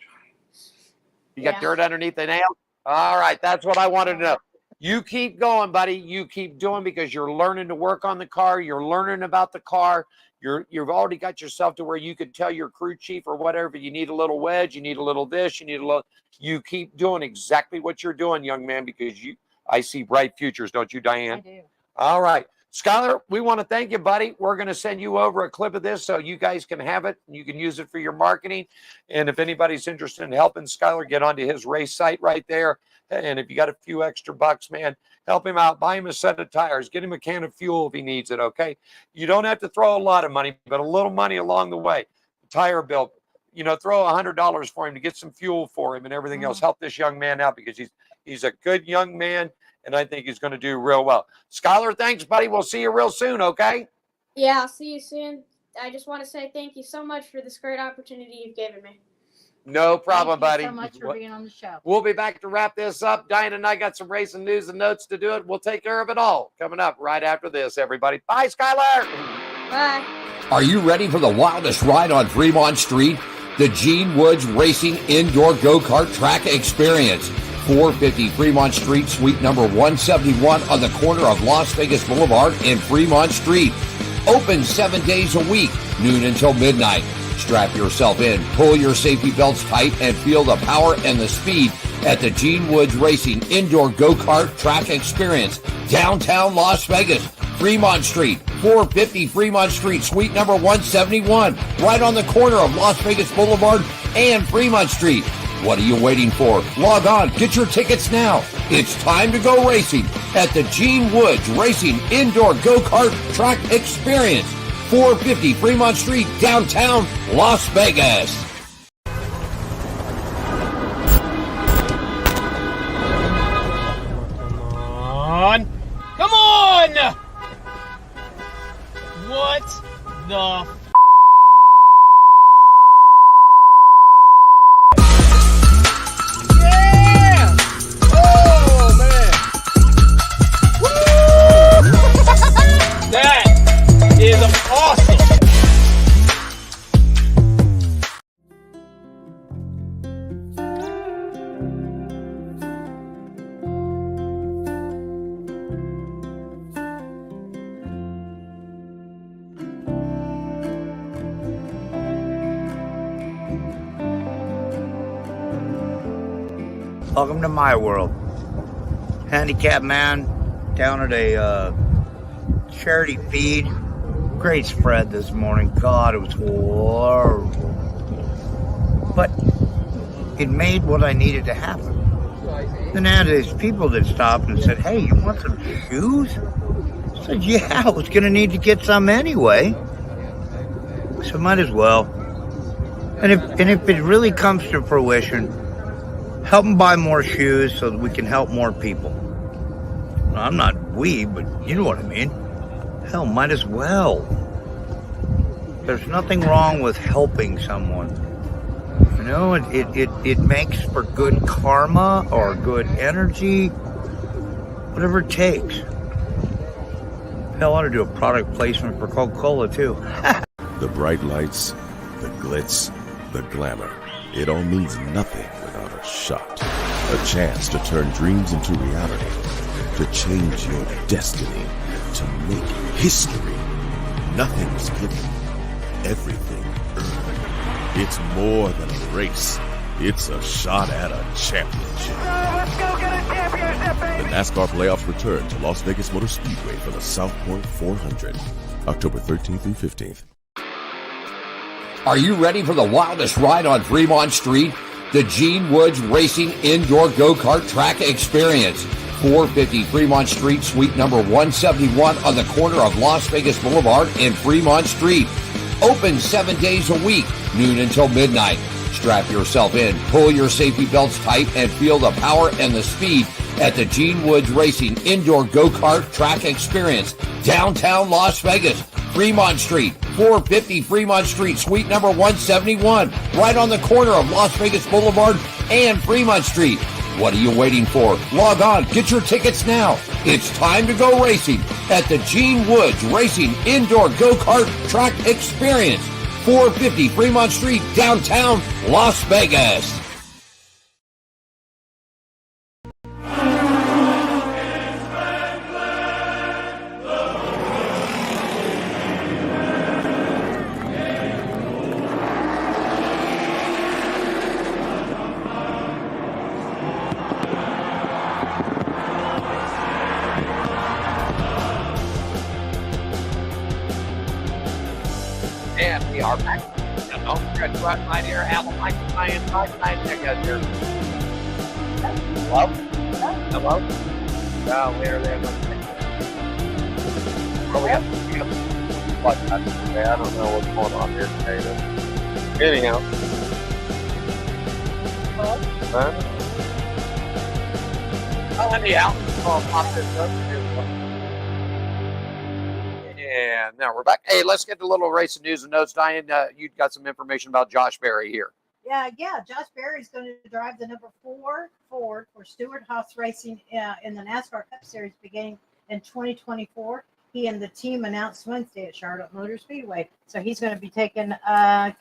You got dirt underneath the nail? All right. That's what I wanted to know. You keep going, buddy. You keep doing because you're learning to work on the car. You're learning about the car. You've already got yourself to where you could tell your crew chief or whatever, you need a little wedge, you need a little this, you need a little. You keep doing exactly what you're doing, young man, because I see bright futures, don't you, Diane? I do. All right. Skylar, we want to thank you, buddy. We're going to send you over a clip of this so you guys can have it and you can use it for your marketing. And if anybody's interested in helping Skylar, get onto his race site right there. And if you got a few extra bucks, man, help him out. Buy him a set of tires. Get him a can of fuel if he needs it, okay? You don't have to throw a lot of money, but a little money along the way. Tire bill, throw $100 for him to get some fuel for him and everything else. Help this young man out because he's a good young man, and I think he's going to do real well. Skylar, thanks, buddy. We'll see you real soon, okay? Yeah, I'll see you soon. I just want to say thank you so much for this great opportunity you've given me. No problem, buddy. Thank you so much for being on the show. We'll be back to wrap this up. Diane and I got some racing news and notes to do it. We'll take care of it all coming up right after this, everybody. Bye, Skylar. Bye. Are you ready for the wildest ride on Fremont Street? The Gene Woods Racing Indoor Go-Kart Track Experience. 450 Fremont Street, suite number 171 on the corner of Las Vegas Boulevard and Fremont Street. Open 7 days a week, noon until midnight. Strap yourself in, pull your safety belts tight, and feel the power and the speed at the Gene Woods Racing Indoor Go-Kart Track Experience, downtown Las Vegas, Fremont Street, 450 Fremont Street, suite number 171, right on the corner of Las Vegas Boulevard and Fremont Street. What are you waiting for? Log on, get your tickets now. It's time to go racing at the Gene Woods Racing Indoor Go-Kart Track Experience, 450 Fremont Street, downtown Las Vegas. Come on! What the yeah! Oh man! Woo! That is awesome! Welcome to my world. Handicapped man down at a charity feed. Great spread this morning. God, it was horrible. But it made what I needed to happen. Then I had these people that stopped and said, hey, you want some shoes? I said, yeah, I was going to need to get some anyway. So might as well. And if it really comes to fruition, help them buy more shoes so that we can help more people. Well, I'm not we, but you know what I mean. Hell, might as well. There's nothing wrong with helping someone. You know, it makes for good karma or good energy, whatever it takes. Hell, I ought to do a product placement for Coca-Cola, too. The bright lights, the glitz, the glamour. It all means nothing without a shot. A chance to turn dreams into reality. To change your destiny. To make history. Nothing's given. Everything earned. It's more than a race. It's a shot at a championship. Let's go get a championship, baby! The NASCAR playoffs return to Las Vegas Motor Speedway for the South Point 400. October 13th through 15th. Are you ready for the wildest ride on Fremont Street? The Gene Woods Racing Indoor Go-Kart Track Experience. 450 Fremont Street, suite number 171 on the corner of Las Vegas Boulevard and Fremont Street. Open 7 days a week, noon until midnight. Strap yourself in, pull your safety belts tight, and feel the power and the speed at the Gene Woods Racing Indoor Go-Kart Track Experience. Downtown Las Vegas, Fremont Street, 450 Fremont Street, suite number 171, right on the corner of Las Vegas Boulevard and Fremont Street. What are you waiting for? Log on, get your tickets now. It's time to go racing at the Gene Woods Racing Indoor Go-Kart Track Experience, 450 Fremont Street, downtown Las Vegas. And we are back. Don't forget to run right here. Alan Mike Ryan, 5-9 Nick here. Hello? Hello? No, we're there. Oh, we have what? I don't know what's going on here today. But anyhow. Huh? Oh, anyhow. Oh, pop this up. And now we're back. Hey, let's get to a little racing news and notes. Diane, you got some information about Josh Berry here. Yeah. Josh Berry is going to drive the number 4 Ford for Stewart-Haas Racing in the NASCAR Cup Series beginning in 2024. He and the team announced Wednesday at Charlotte Motor Speedway. So he's going to be taking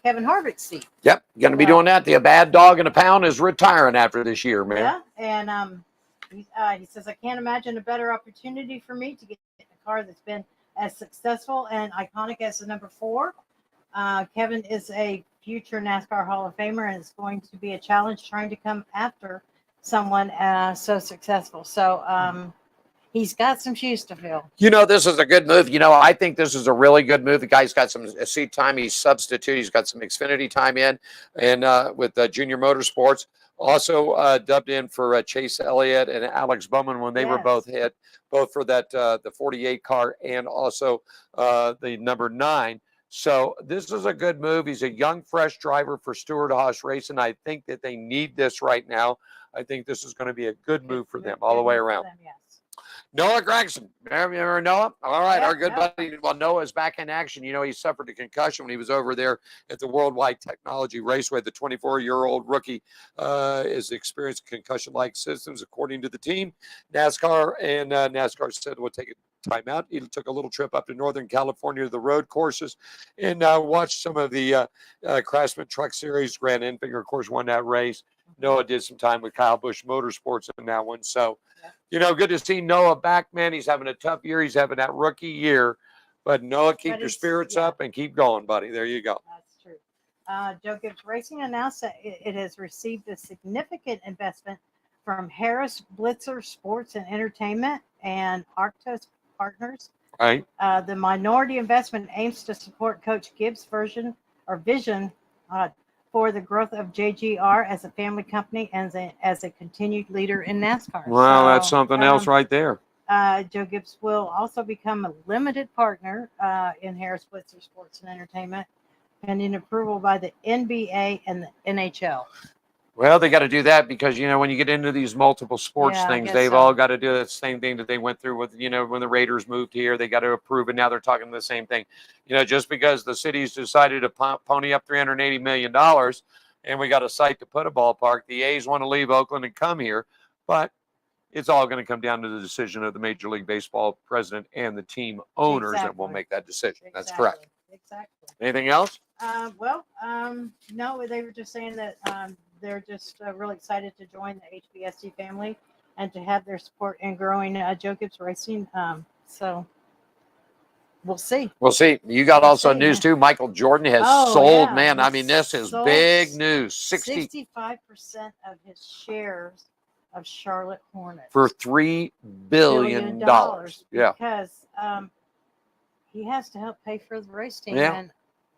Kevin Harvick's seat. Yep, going to be doing that. The bad dog in a pound is retiring after this year, man. Yeah, and he says, I can't imagine a better opportunity for me to get a car that's been as successful and iconic as the number 4. Kevin is a future NASCAR Hall of Famer, and it's going to be a challenge trying to come after someone so successful. So he's got some shoes to fill. You know, this is a good move. You know, I think this is a really good move. The guy's got some seat time. He's substitute. He's got some Xfinity time in, and with Junior Motorsports. Also dubbed in for Chase Elliott and Alex Bowman when they were both hit, both for that the 48 car and also the number 9. So this is a good move. He's a young, fresh driver for Stewart-Haas Racing. I think that they need this right now. I think this is going to be a good move for them all the way around. Noah Gragson. Remember Noah? All right, our good buddy. Well, Noah is back in action. You know, he suffered a concussion when he was over there at the Worldwide Technology Raceway. The 24-year-old rookie is experiencing concussion-like symptoms, according to the team. NASCAR said we'll take a timeout. He took a little trip up to Northern California to the road courses and watched some of the Craftsman Truck Series. Grant Enfinger, of course, won that race. Noah did some time with Kyle Busch Motorsports in that one. So, you know, good to see Noah back, man. He's having a tough year. He's having that rookie year. But Noah, keep your spirits up and keep going, buddy. There you go. That's true. Joe Gibbs Racing announced that it has received a significant investment from Harris Blitzer Sports and Entertainment and Arctos Partners. Right. The minority investment aims to support Coach Gibbs' vision for the growth of JGR as a family company and as a continued leader in NASCAR. Well, that's So, something else right there. Joe Gibbs will also become a limited partner in Harris Blitzer Sports and Entertainment, pending approval by the NBA and the NHL. Well, they got to do that because, when you get into these multiple sports Yeah, I things, guess they've so. all got to do the same thing that they went through with, when the Raiders moved here, they got to approve it. Now they're talking the same thing. Just because the city's decided to pony up $380 million and we got a site to put a ballpark, the A's want to leave Oakland and come here, but it's all going to come down to the decision of the Major League Baseball president and the team owners that will make that decision. That's correct. Exactly. Anything else? No, they were just saying that they're just really excited to join the HBSC family and to have their support in growing Joe Gibbs Racing. So we'll see. We'll see. You got also news too. Michael Jordan has sold, man. I mean, this is big news. 65% of his shares of Charlotte Hornets for $3 billion. Yeah. Because he has to help pay for the race team. Yeah. And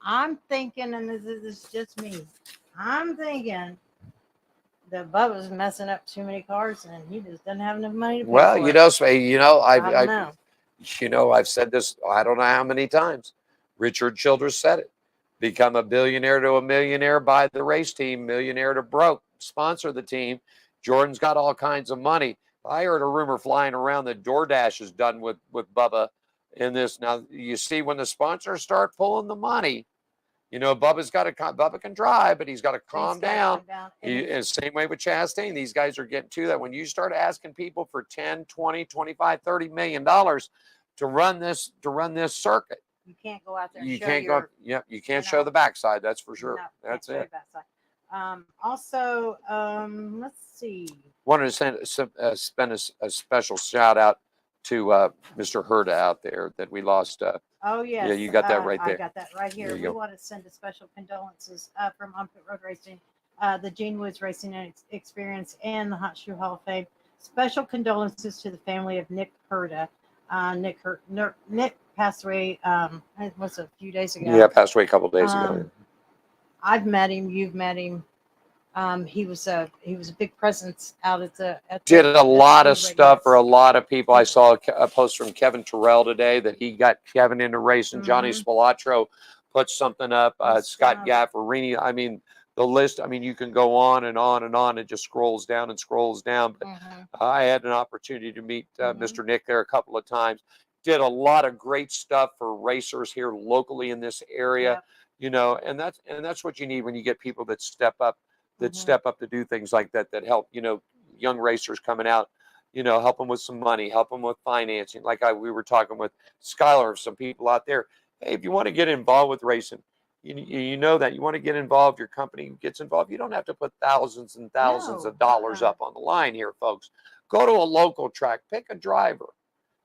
I'm thinking, and this is just me, I'm thinking that Bubba's messing up too many cars and he just doesn't have enough money to pay Well, for it. I've said this, I don't know how many times. Richard Childress said it. Become a billionaire to a millionaire, buy the race team, millionaire to broke, sponsor the team. Jordan's got all kinds of money. I heard a rumor flying around that DoorDash is done with Bubba in this. Now, you see, when the sponsors start pulling the money, Bubba can drive, but he's got to calm down. Same way with Chastain. These guys are getting to that. When you start asking people for 10, 20, 25, $30 million to run this circuit, you can't go out there and you show can't go. Yeah, you can't show the backside. That's for sure. No, that's it. Let's see. Wanted to spend a special shout out to Mr. Herda out there that we lost. Oh, yes. Yeah, you got that right there. I got that right here. There you We go. want to send a special condolences from On Pit Road Racing, the Gene Woods Racing Experience, and the Hot Shoe Hall of Fame. Special condolences to the family of Nick Herda. Nick passed away, it was a few days ago. Yeah, passed away a couple of days ago. I've met him. You've met him. He was a big presence out at the. Did a lot of stuff for a lot of people. I saw a post from Kevin Terrell today that he got Kevin into racing. Johnny Spilatro put something up. Scott Gaffarini. I mean, the list. I mean, you can go on and on and on. It just scrolls down and scrolls down. But I had an opportunity to meet Mr. Nick there a couple of times. Did a lot of great stuff for racers here locally in this area. And that's what you need when you get people that step up. Step up to do things like that help, young racers coming out, help them with some money, help them with financing. Like we were talking with Skylar, some people out there. Hey, if you want to get involved with racing, you know that you want to get involved, your company gets involved. You don't have to put thousands and thousands of dollars up on the line here, folks. Go to a local track, pick a driver,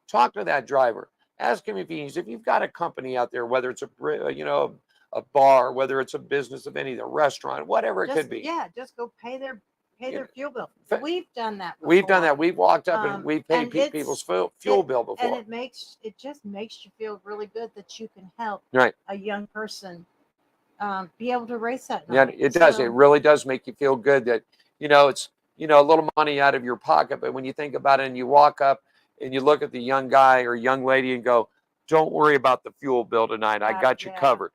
talk to that driver, ask him if you've got a company out there, whether it's a bar, whether it's a business of any, a restaurant, whatever it could be. Yeah, just go pay their fuel bill. We've done that before. We've done that. We've walked up and we've paid people's fuel bill before. And it just makes you feel really good that you can help a young person be able to race that night. Yeah, it does. It really does make you feel good that, it's, a little money out of your pocket. But when you think about it and you walk up and you look at the young guy or young lady and go, don't worry about the fuel bill tonight. I got you covered.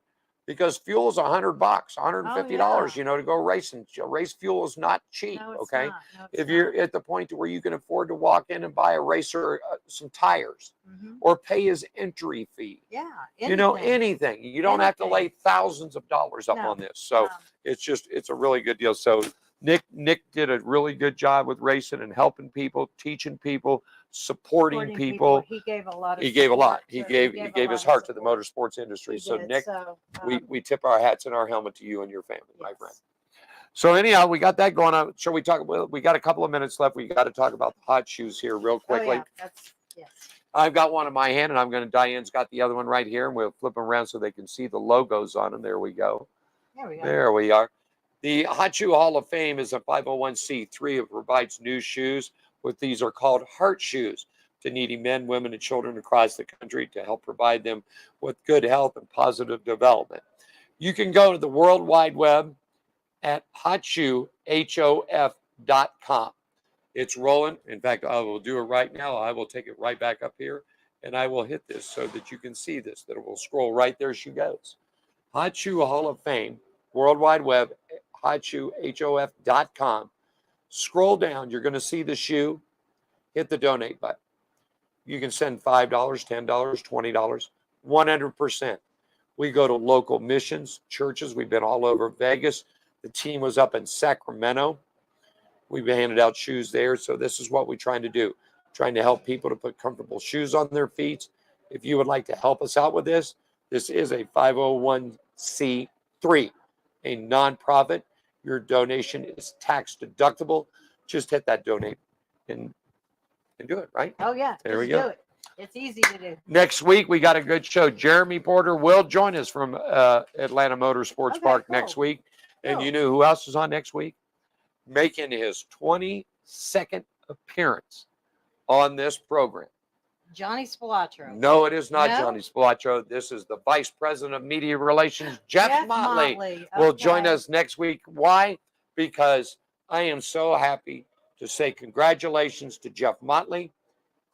Because fuel is $100, $150, to go racing. Race fuel is not cheap. No, it's okay. not. No, if you're at the point to where you can afford to walk in and buy a racer some tires or pay his entry fee. Yeah. Anything. You don't have to lay thousands of dollars up on this. So it's a really good deal. So Nick did a really good job with racing and helping people, teaching people, supporting people. He gave a lot. He gave his heart to the motorsports industry. So Nick, we tip our hats and our helmet to you and your family, my friend. So anyhow, we got that going on. Shall we talk? Well, we got a couple of minutes left. We got to talk about the hot shoes here real quickly. I've got one in my hand, and Diane's got the other one right here, and we'll flip them around so they can see the logos on them. There we go. There we go. There we are. The Hot Shoe Hall of Fame is a 501c3. It provides new shoes. What these are called heart shoes to needy men, women, and children across the country to help provide them with good health and positive development. You can go to the World Wide Web at hotshoehof.com. It's rolling. In fact, I will do it right now. I will take it right back up here, and I will hit this so that you can see this, that it will scroll right there. She goes. Hot Shoe Hall of Fame, World Wide Web, hotshoehof.com. Scroll down. You're going to see the shoe. Hit the donate button. You can send $5, $10, $20, 100%. We go to local missions, churches. We've been all over Vegas. The team was up in Sacramento. We've handed out shoes there. So this is what we're trying to do, trying to help people to put comfortable shoes on their feet. If you would like to help us out with this, this is a 501c3, a nonprofit. Your donation is tax deductible. Just hit that donate and do it, right? Oh, yeah. There we just go. do it. It's easy to do. Next week, we got a good show. Jeremy Porter will join us from Atlanta Motorsports Park next week. And you know who else is on next week? Making his 22nd appearance on this program. Johnny Spilatro. No, it is not No? Johnny Spilatro. This is the Vice President of Media Relations, Jeff Motley. Will join us next week. Why? Because I am so happy to say congratulations to Jeff Motley,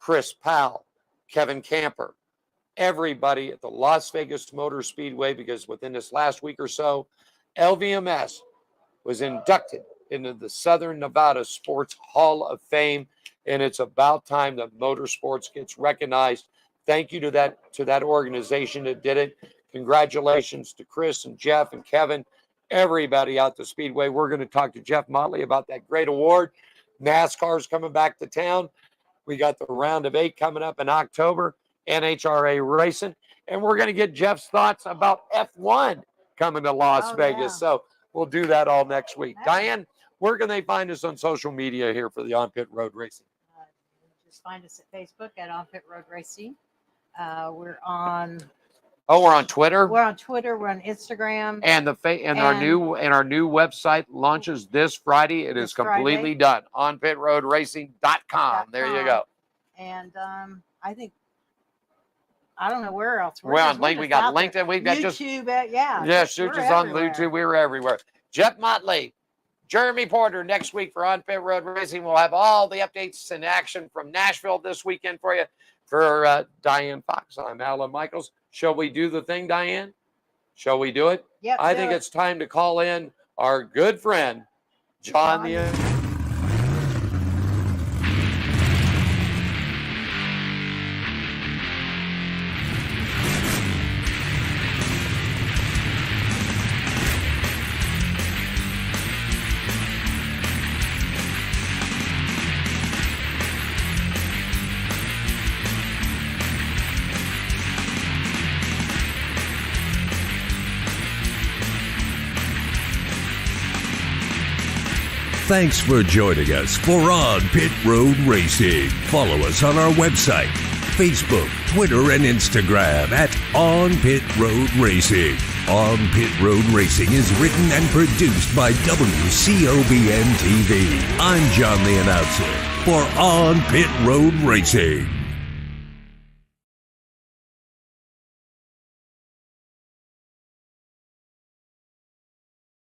Chris Powell, Kevin Camper, everybody at the Las Vegas Motor Speedway, because within this last week or so, LVMS was inducted into the Southern Nevada Sports Hall of Fame, and it's about time that motorsports gets recognized. Thank you to that organization that did it. Congratulations to Chris and Jeff and Kevin, everybody out the Speedway. We're going to talk to Jeff Motley about that great award. NASCAR's coming back to town. We got the round of 8 coming up in October, NHRA racing, and we're going to get Jeff's thoughts about F1 coming to Las Vegas. Yeah. So we'll do that all next week. Diane, where can they find us on social media here for the On Pit Road Racing? Just find us at Facebook at On Pit Road Racing. We're on. Oh, we're on Twitter. We're on Twitter. We're on Instagram. And our new website launches this Friday. It is completely done. OnPitRoadRacing.com. There you go. And I think I don't know where else. We're on LinkedIn. We got LinkedIn. We've got YouTube. Shoot us on YouTube. We're everywhere. Jeff Motley, Jeremy Porter next week for On Pit Road Racing. We'll have all the updates and action from Nashville this weekend for you. For Diane Fox, I'm Alan Michaels. Shall we do the thing, Diane? Shall we do it? Yep, I think it's time to call in our good friend, John the Thanks for joining us for On Pit Road Racing. Follow us on our website, Facebook, Twitter, and Instagram at On Pit Road Racing. On Pit Road Racing is written and produced by WCOBN TV. I'm John the Announcer for On Pit Road Racing.